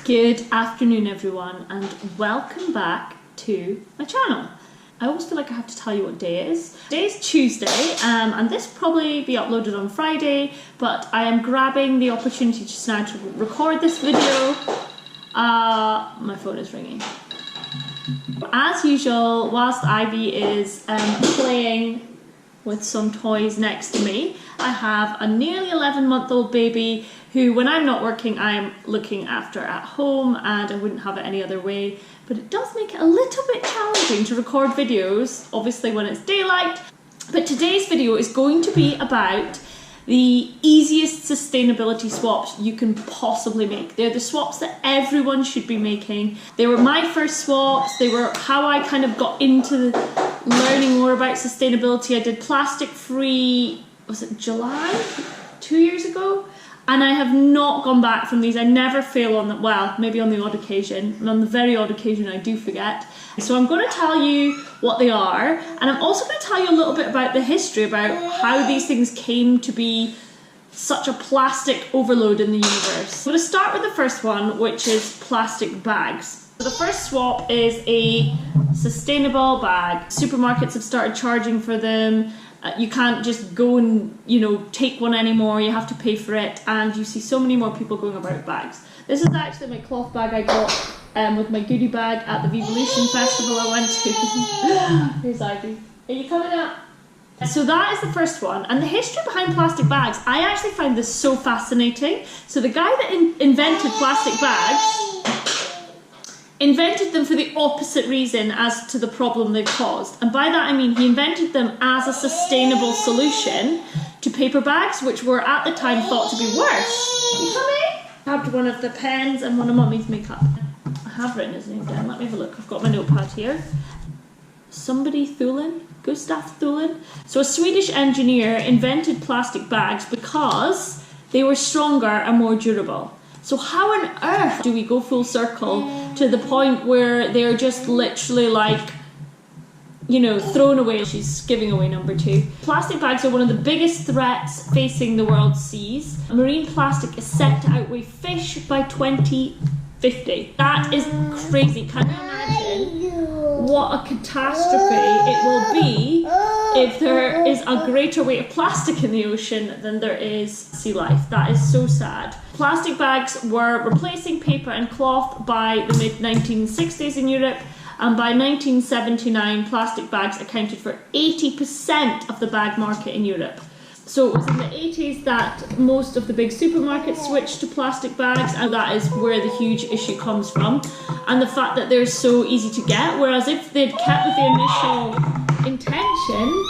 Good afternoon everyone and welcome back to my channel. I always feel like I have to tell you what day it is. Today is Tuesday and this will probably be uploaded on Friday, but I am grabbing the opportunity just now to record this video. My phone is ringing. As usual, whilst Ivy is playing with some toys next to me, I have a nearly 11-month-old baby who, when I'm not working, I'm looking after at home, and I wouldn't have it any other way. But it does make it a little bit challenging to record videos, obviously when it's daylight. But today's video is going to be about the easiest sustainability swaps you can possibly make. They're the swaps that everyone should be making. They were my first swaps. They were how I kind of got into learning more about sustainability. I did plastic free, was it July? 2 years ago? And I have not gone back from these. I never fail on them. Well, maybe on the odd occasion. And on the very odd occasion I do forget. So I'm going to tell you what they are. And I'm also going to tell you a little bit about the history, about how these things came to be such a plastic overload in the universe. I'm going to start with the first one, which is plastic bags. So the first swap is a sustainable bag. Supermarkets have started charging for them. You can't just go and, take one anymore. You have to pay for it, and you see so many more people going about bags. This is actually my cloth bag I got with my goodie bag at the Vevolution Festival I went to. Here's Ivy. Are you coming up? So that is the first one, and the history behind plastic bags, I actually find this so fascinating. So the guy that invented plastic bags invented them for the opposite reason as to the problem they've caused. And by that I mean he invented them as a sustainable solution to paper bags, which were at the time thought to be worse. You coming? I grabbed one of the pens and one of Mummy's makeup. I have written his name down. Let me have a look. I've got my notepad here. Gustav Thulin. So a Swedish engineer invented plastic bags because they were stronger and more durable. So how on earth do we go full circle to the point where they're just literally like, thrown away? She's giving away number 2. Plastic bags are one of the biggest threats facing the world's seas. Marine plastic is set to outweigh fish by 2050. That is crazy. Can you imagine what a catastrophe it will be if there is a greater weight of plastic in the ocean than there is sea life? That is so sad. Plastic bags were replacing paper and cloth by the mid-1960s in Europe, and by 1979 plastic bags accounted for 80% of the bag market in Europe. So it was in the 80s that most of the big supermarkets switched to plastic bags, and that is where the huge issue comes from. And the fact that they're so easy to get, whereas if they'd kept with the initial intention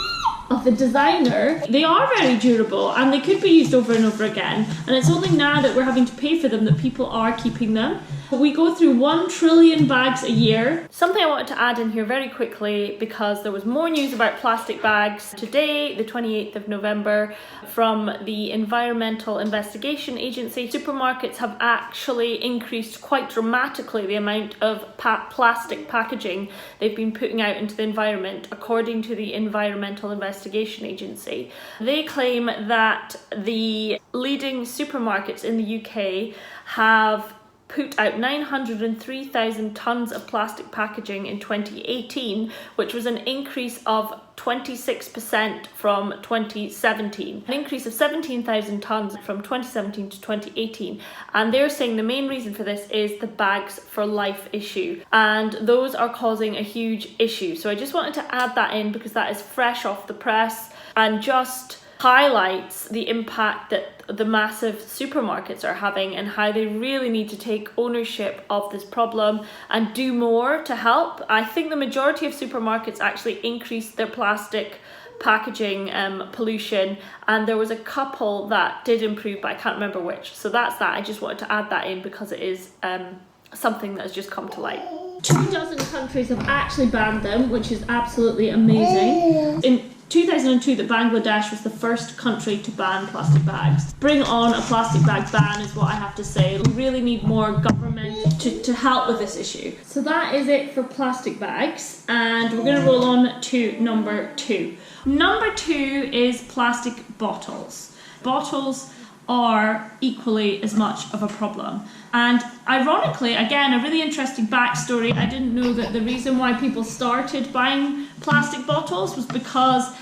of the designer, they are very durable and they could be used over and over again. And it's only now that we're having to pay for them that people are keeping them. We go through 1 trillion bags a year. Something I wanted to add in here very quickly, because there was more news about plastic bags today, the 28th of November, from the Environmental Investigation Agency. Supermarkets have actually increased quite dramatically the amount of plastic packaging they've been putting out into the environment, according to the Environmental Investigation Agency. They claim that the leading supermarkets in the UK have put out 903,000 tonnes of plastic packaging in 2018, which was an increase of 26% from 2017. An increase of 17,000 tonnes from 2017 to 2018. And they're saying the main reason for this is the bags for life issue. And those are causing a huge issue. So I just wanted to add that in because that is fresh off the press and just highlights the impact that the massive supermarkets are having and how they really need to take ownership of this problem and do more to help. I think the majority of supermarkets actually increased their plastic packaging pollution, and there was a couple that did improve, but I can't remember which. So that's that. I just wanted to add that in because it is something that has just come to light. 24 countries have actually banned them, which is absolutely amazing. In 2002, that Bangladesh was the first country to ban plastic bags. Bring on a plastic bag ban is what I have to say. We really need more government to help with this issue. So that is it for plastic bags, and we're going to roll on to number 2. Number 2 is plastic bottles. Bottles are equally as much of a problem. And ironically, again, a really interesting backstory, I didn't know that the reason why people started buying plastic bottles was because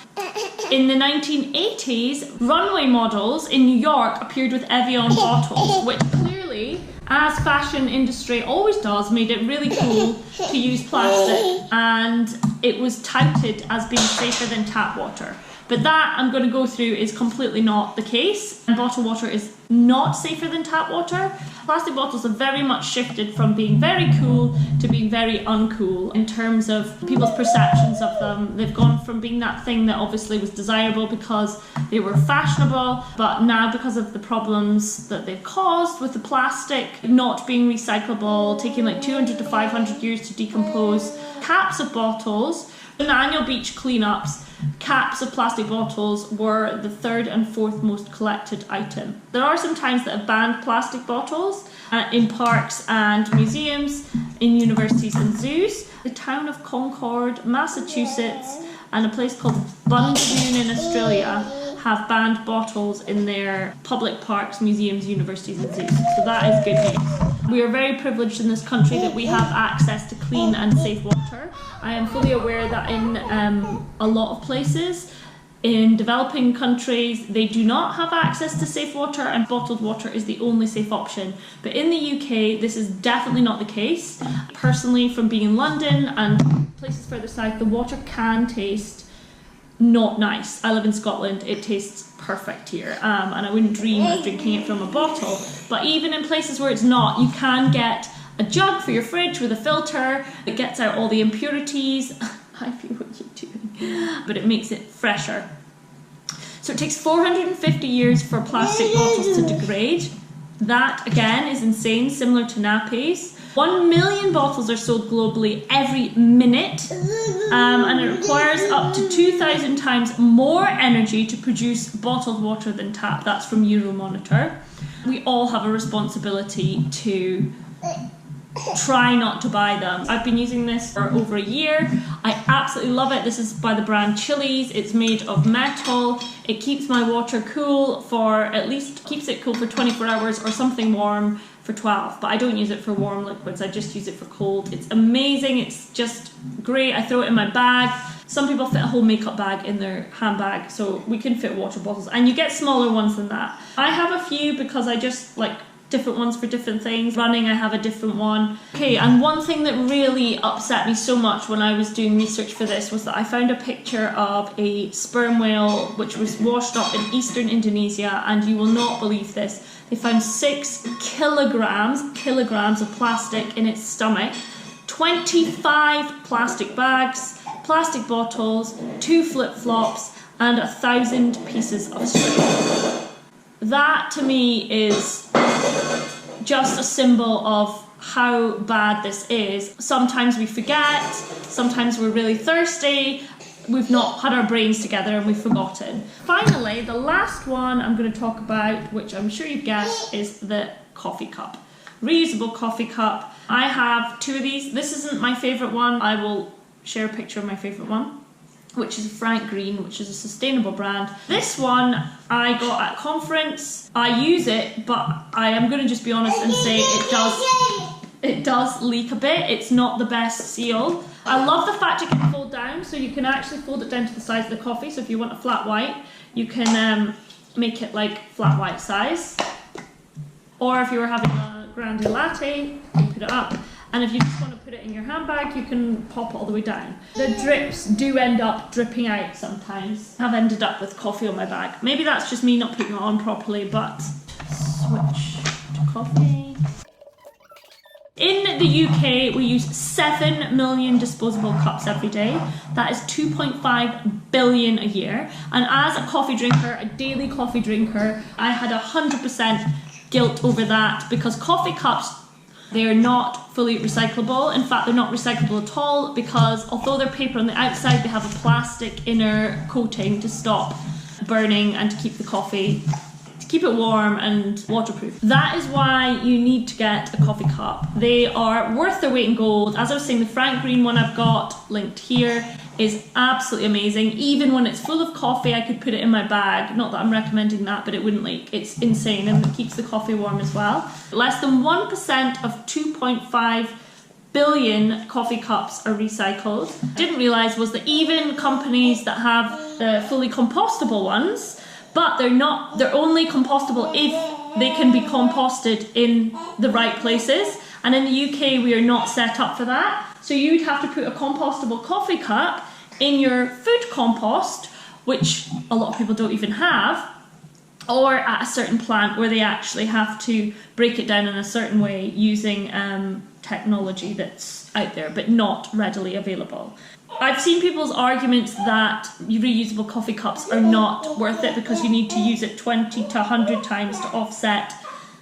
in the 1980s, runway models in New York appeared with Evian bottles, which clearly, as fashion industry always does, made it really cool to use plastic, and it was touted as being safer than tap water. But that, I'm going to go through, is completely not the case. And bottled water is not safer than tap water. Plastic bottles have very much shifted from being very cool to being very uncool in terms of people's perceptions of them. They've gone from being that thing that obviously was desirable because they were fashionable, but now because of the problems that they've caused with the plastic not being recyclable, taking like 200 to 500 years to decompose, caps of bottles, in annual beach cleanups, caps of plastic bottles were the third and fourth most collected item. There are some towns that have banned plastic bottles in parks and museums, in universities and zoos. The town of Concord, Massachusetts, and a place called Bundoon in Australia have banned bottles in their public parks, museums, universities and zoos. So that is good news. We are very privileged in this country that we have access to clean and safe water. I am fully aware that in a lot of places, in developing countries, they do not have access to safe water, and bottled water is the only safe option. But in the UK, this is definitely not the case. Personally, from being in London and places further south, the water can taste not nice. I live in Scotland, it tastes perfect here, and I wouldn't dream of drinking it from a bottle. But even in places where it's not, you can get a jug for your fridge with a filter that gets out all the impurities. I feel what you're doing, but it makes it fresher. So it takes 450 years for plastic bottles to degrade. That again is insane, similar to nappies. 1 million bottles are sold globally every minute, and it requires up to 2,000 times more energy to produce bottled water than tap. That's from Euromonitor. We all have a responsibility to try not to buy them. I've been using this for over a year. I absolutely love it. This is by the brand Chili's. It's made of metal. It keeps my water cool for at least, keeps it cool for 24 hours or something warm for 12, but I don't use it for warm liquids. I just use it for cold. It's amazing. It's just great. I throw it in my bag. Some people fit a whole makeup bag in their handbag, so we can fit water bottles, and you get smaller ones than that. I have a few because I just like different ones for different things. Running, I have a different one. Okay, and one thing that really upset me so much when I was doing research for this was that I found a picture of a sperm whale which was washed up in eastern Indonesia, and you will not believe this. They found 6 kilograms of plastic in its stomach, 25 plastic bags, plastic bottles, 2 flip-flops, and 1,000 pieces of string. That to me is just a symbol of how bad this is. Sometimes we forget, sometimes we're really thirsty, we've not had our brains together and we've forgotten. Finally, the last one I'm going to talk about, which I'm sure you've guessed, is the coffee cup. Reusable coffee cup. I have 2 of these. This isn't my favourite one. I will share a picture of my favourite one, which is Frank Green, which is a sustainable brand. This one I got at a conference. I use it, but I am going to just be honest and say it does leak a bit. It's not the best seal. I love the fact it can fold down, so you can actually fold it down to the size of the coffee. So if you want a flat white, you can make it like flat white size. Or if you were having a grande latte, you put it up. And if you just want to put it in your handbag, you can pop it all the way down. The drips do end up dripping out sometimes. I've ended up with coffee on my bag. Maybe that's just me not putting it on properly, but switch to coffee. In the UK, we use 7 million disposable cups every day. That is 2.5 billion a year. And as a coffee drinker, a daily coffee drinker, I had 100% guilt over that, because coffee cups, they are not fully recyclable. In fact, they're not recyclable at all, because although they're paper on the outside, they have a plastic inner coating to stop burning and to keep the coffee to keep it warm and waterproof. That is why you need to get a coffee cup. They are worth their weight in gold. As I was saying, the Frank Green one I've got linked here is absolutely amazing. Even when it's full of coffee, I could put it in my bag. Not that I'm recommending that, but it wouldn't leak. It's insane, and it keeps the coffee warm as well. Less than 1% of 2.5 billion coffee cups are recycled. Didn't realize was that even companies that have the fully compostable ones, but they're only compostable if they can be composted in the right places. And in the UK, we are not set up for that. So you'd have to put a compostable coffee cup in your food compost, which a lot of people don't even have, or at a certain plant where they actually have to break it down in a certain way using technology that's out there but not readily available. I've seen people's arguments that reusable coffee cups are not worth it because you need to use it 20 to 100 times to offset.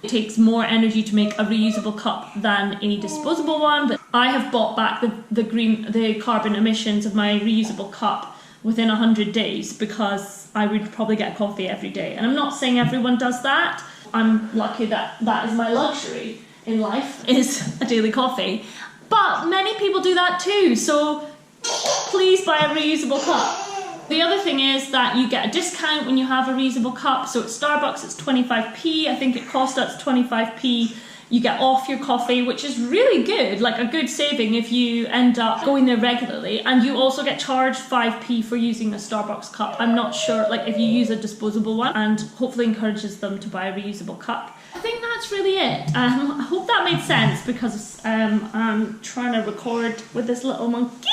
It takes more energy to make a reusable cup than a disposable one, but I have bought back the carbon emissions of my reusable cup within 100 days because I would probably get coffee every day. And I'm not saying everyone does that. I'm lucky that that is my luxury in life, is a daily coffee. But many people do that too, so please buy a reusable cup. The other thing is that you get a discount when you have a reusable cup. So at Starbucks it's 25p, I think it costs us 25p. You get off your coffee, which is really good, like a good saving if you end up going there regularly. And you also get charged 5p for using a Starbucks cup. I'm not sure, like if you use a disposable one, and hopefully encourages them to buy a reusable cup. I think that's really it. I hope that made sense because I'm trying to record with this little monkey.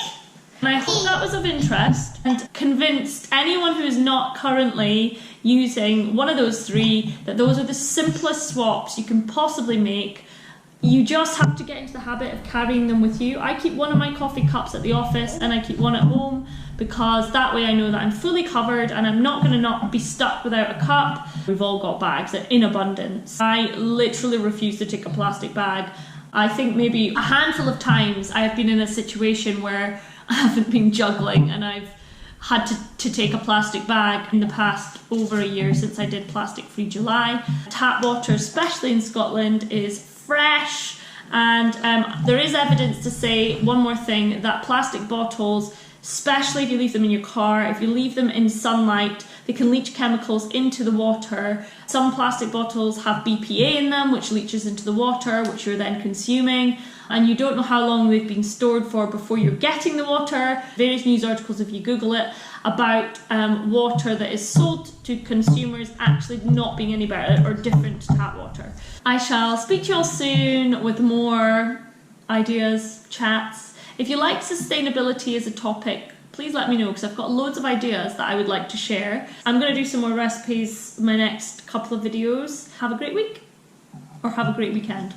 And I hope that was of interest and convinced anyone who is not currently using one of those three that those are the simplest swaps you can possibly make. You just have to get into the habit of carrying them with you. I keep one of my coffee cups at the office and I keep one at home because that way I know that I'm fully covered and I'm not going to not be stuck without a cup. We've all got bags in abundance. I literally refuse to take a plastic bag. I think maybe a handful of times I have been in a situation where I haven't been juggling and I've had to take a plastic bag in the past over a year since I did Plastic Free July. Tap water, especially in Scotland, is fresh, and there is evidence to say, one more thing, that plastic bottles, especially if you leave them in your car, if you leave them in sunlight, they can leach chemicals into the water. Some plastic bottles have BPA in them, which leaches into the water, which you're then consuming, and you don't know how long they've been stored for before you're getting the water. Various news articles, if you Google it, about water that is sold to consumers actually not being any better or different to tap water. I shall speak to you all soon with more ideas, chats. If you like sustainability as a topic, please let me know because I've got loads of ideas that I would like to share. I'm going to do some more recipes in my next couple of videos. Have a great week or have a great weekend.